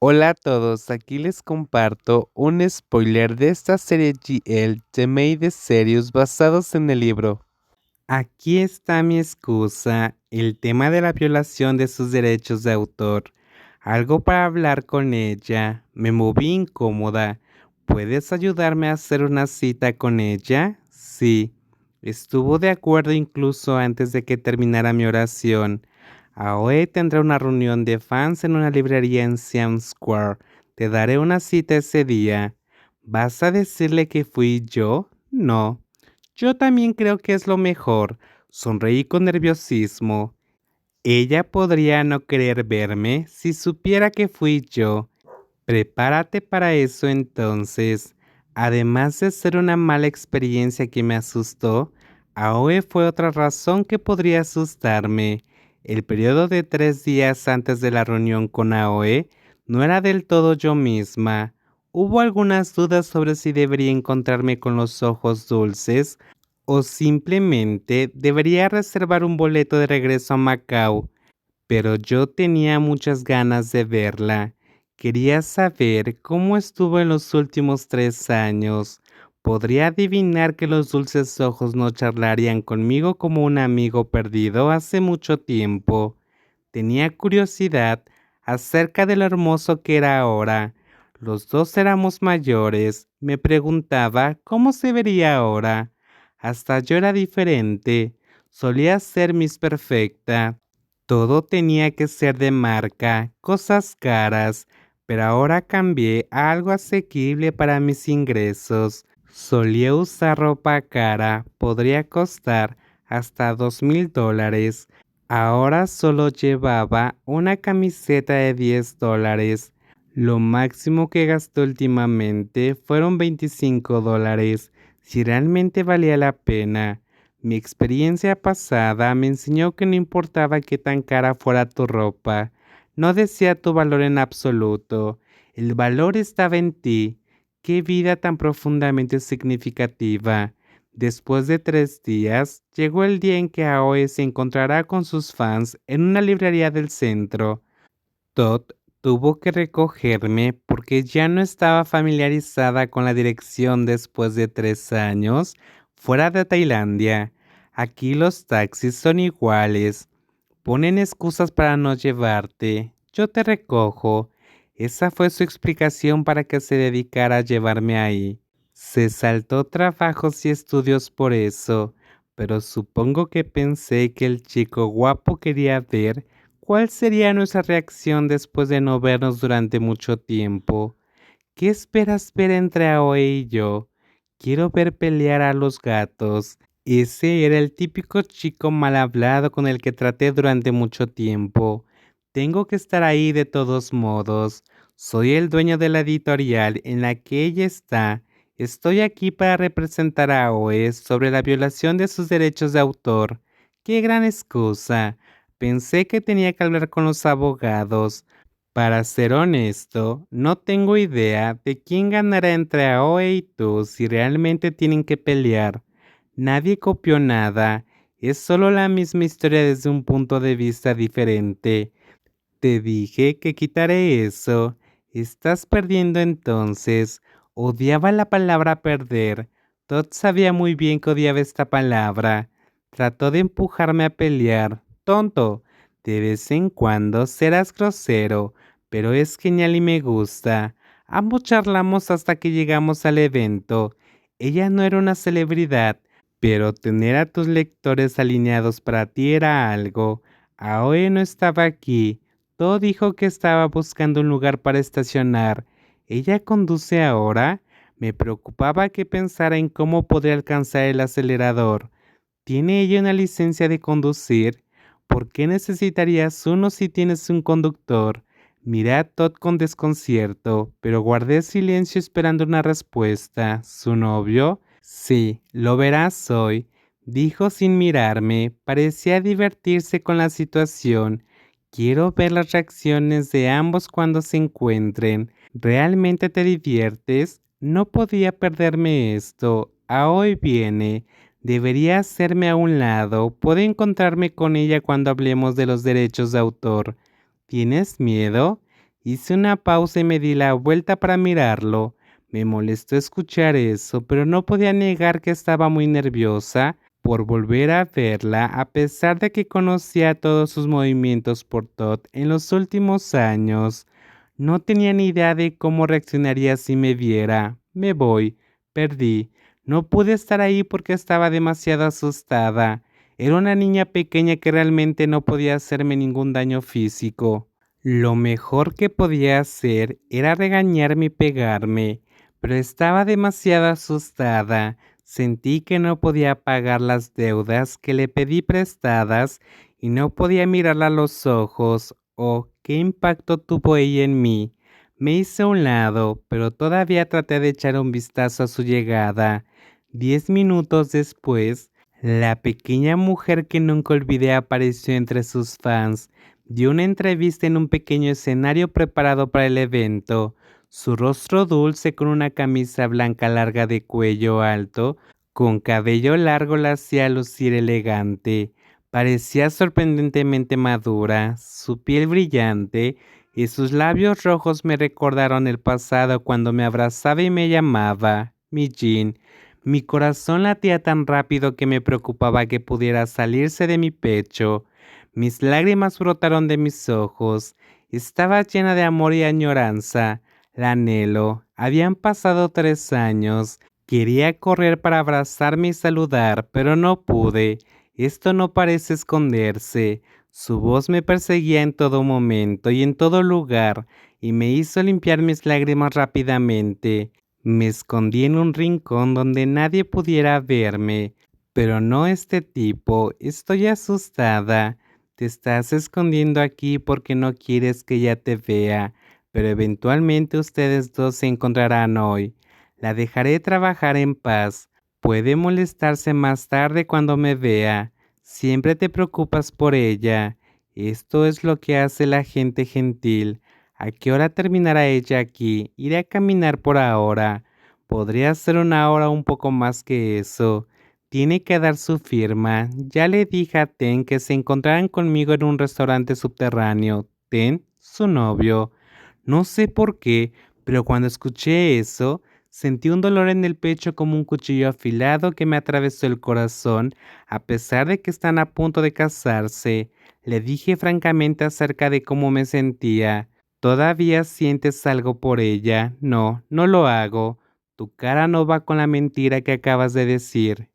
Hola a todos, aquí les comparto un spoiler de esta serie GL The Made Series basados en el libro. Aquí está mi excusa, el tema de la violación de sus derechos de autor. Algo para hablar con ella, me moví incómoda. ¿Puedes ayudarme a hacer una cita con ella? Sí. Estuvo de acuerdo incluso antes de que terminara mi oración. Aoi tendrá una reunión de fans en una librería en Siam Square. Te daré una cita ese día. ¿Vas a decirle que fui yo? No. Yo también creo que es lo mejor. Sonreí con nerviosismo. Ella podría no querer verme si supiera que fui yo. Prepárate para eso entonces. Además de ser una mala experiencia que me asustó, Aoe fue otra razón que podría asustarme. El periodo de 3 días antes de la reunión con Aoe no era del todo yo misma. Hubo algunas dudas sobre si debería encontrarme con los ojos dulces o simplemente debería reservar un boleto de regreso a Macao, pero yo tenía muchas ganas de verla. Quería saber cómo estuvo en los últimos 3 años. Podría adivinar que los dulces ojos no charlarían conmigo como un amigo perdido hace mucho tiempo. Tenía curiosidad acerca de lo hermoso que era ahora. Los dos éramos mayores. Me preguntaba cómo se vería ahora. Hasta yo era diferente. Solía ser Miss Perfecta. Todo tenía que ser de marca, cosas caras, pero ahora cambié a algo asequible para mis ingresos. Solía usar ropa cara, podría costar hasta $2,000. Ahora solo llevaba una camiseta de $10. Lo máximo que gasté últimamente fueron $25, si realmente valía la pena. Mi experiencia pasada me enseñó que no importaba qué tan cara fuera tu ropa, no decía tu valor en absoluto, el valor estaba en ti. Qué vida tan profundamente significativa. Después de 3 días, llegó el día en que Aoi se encontrará con sus fans en una librería del centro. Todd tuvo que recogerme porque ya no estaba familiarizada con la dirección después de 3 años fuera de Tailandia. Aquí los taxis son iguales. Ponen excusas para no llevarte. Yo te recojo. Esa fue su explicación para que se dedicara a llevarme ahí. Se saltó trabajos y estudios por eso, pero supongo que pensé que el chico guapo quería ver cuál sería nuestra reacción después de no vernos durante mucho tiempo. ¿Qué esperas ver entre Aoi y yo? Quiero ver pelear a los gatos. Ese era el típico chico mal hablado con el que traté durante mucho tiempo. Tengo que estar ahí de todos modos. Soy el dueño de la editorial en la que ella está. Estoy aquí para representar a Aoi sobre la violación de sus derechos de autor. ¡Qué gran excusa! Pensé que tenía que hablar con los abogados. Para ser honesto, no tengo idea de quién ganará entre Aoi y tú si realmente tienen que pelear. Nadie copió nada, es solo la misma historia desde un punto de vista diferente. Te dije que quitaré eso. Estás perdiendo entonces. Odiaba la palabra perder. Todd sabía muy bien que odiaba esta palabra. Trató de empujarme a pelear. Tonto. De vez en cuando serás grosero, pero es genial y me gusta. Ambos charlamos hasta que llegamos al evento. Ella no era una celebridad, pero tener a tus lectores alineados para ti era algo. Aoi no estaba aquí. Todo dijo que estaba buscando un lugar para estacionar. ¿Ella conduce ahora? Me preocupaba que pensara en cómo podría alcanzar el acelerador. ¿Tiene ella una licencia de conducir? ¿Por qué necesitarías uno si tienes un conductor? Miré a Todd con desconcierto, pero guardé silencio esperando una respuesta. ¿Su novio? Sí, lo verás hoy, dijo sin mirarme. Parecía divertirse con la situación. Quiero ver las reacciones de ambos cuando se encuentren. ¿Realmente te diviertes? No podía perderme esto. A hoy viene. Debería hacerme a un lado. Puedo encontrarme con ella cuando hablemos de los derechos de autor. ¿Tienes miedo? Hice una pausa y me di la vuelta para mirarlo. Me molestó escuchar eso, pero no podía negar que estaba muy nerviosa por volver a verla, a pesar de que conocía todos sus movimientos por Todd en los últimos años. No tenía ni idea de cómo reaccionaría si me viera. Me voy. Perdí. No pude estar ahí porque estaba demasiado asustada. Era una niña pequeña que realmente no podía hacerme ningún daño físico. Lo mejor que podía hacer era regañarme y pegarme, pero estaba demasiado asustada. Sentí que no podía pagar las deudas que le pedí prestadas y no podía mirarla a los ojos. Oh, qué impacto tuvo ella en mí. Me hice a un lado, pero todavía traté de echar un vistazo a su llegada. 10 minutos después, la pequeña mujer que nunca olvidé apareció entre sus fans. Dio una entrevista en un pequeño escenario preparado para el evento. Su rostro dulce con una camisa blanca larga de cuello alto, con cabello largo la hacía lucir elegante. Parecía sorprendentemente madura, su piel brillante y sus labios rojos me recordaron el pasado cuando me abrazaba y me llamaba mi Jean. Mi corazón latía tan rápido que me preocupaba que pudiera salirse de mi pecho. Mis lágrimas brotaron de mis ojos. Estaba llena de amor y añoranza. La anhelo. Habían pasado 3 años. Quería correr para abrazarme y saludar, pero no pude. Esto no parece esconderse. Su voz me perseguía en todo momento y en todo lugar, y me hizo limpiar mis lágrimas rápidamente. Me escondí en un rincón donde nadie pudiera verme, pero no este tipo. Estoy asustada. Te estás escondiendo aquí porque no quieres que ella te vea, pero eventualmente ustedes dos se encontrarán hoy. La dejaré trabajar en paz. Puede molestarse más tarde cuando me vea. Siempre te preocupas por ella. Esto es lo que hace la gente gentil. ¿A qué hora terminará ella aquí? Iré a caminar por ahora. Podría ser una hora un poco más que eso. Tiene que dar su firma. Ya le dije a Ten que se encontraran conmigo en un restaurante subterráneo. Ten, su novio. No sé por qué, pero cuando escuché eso, sentí un dolor en el pecho como un cuchillo afilado que me atravesó el corazón, a pesar de que están a punto de casarse. Le dije francamente acerca de cómo me sentía. ¿Todavía sientes algo por ella? No, no lo hago. Tu cara no va con la mentira que acabas de decir.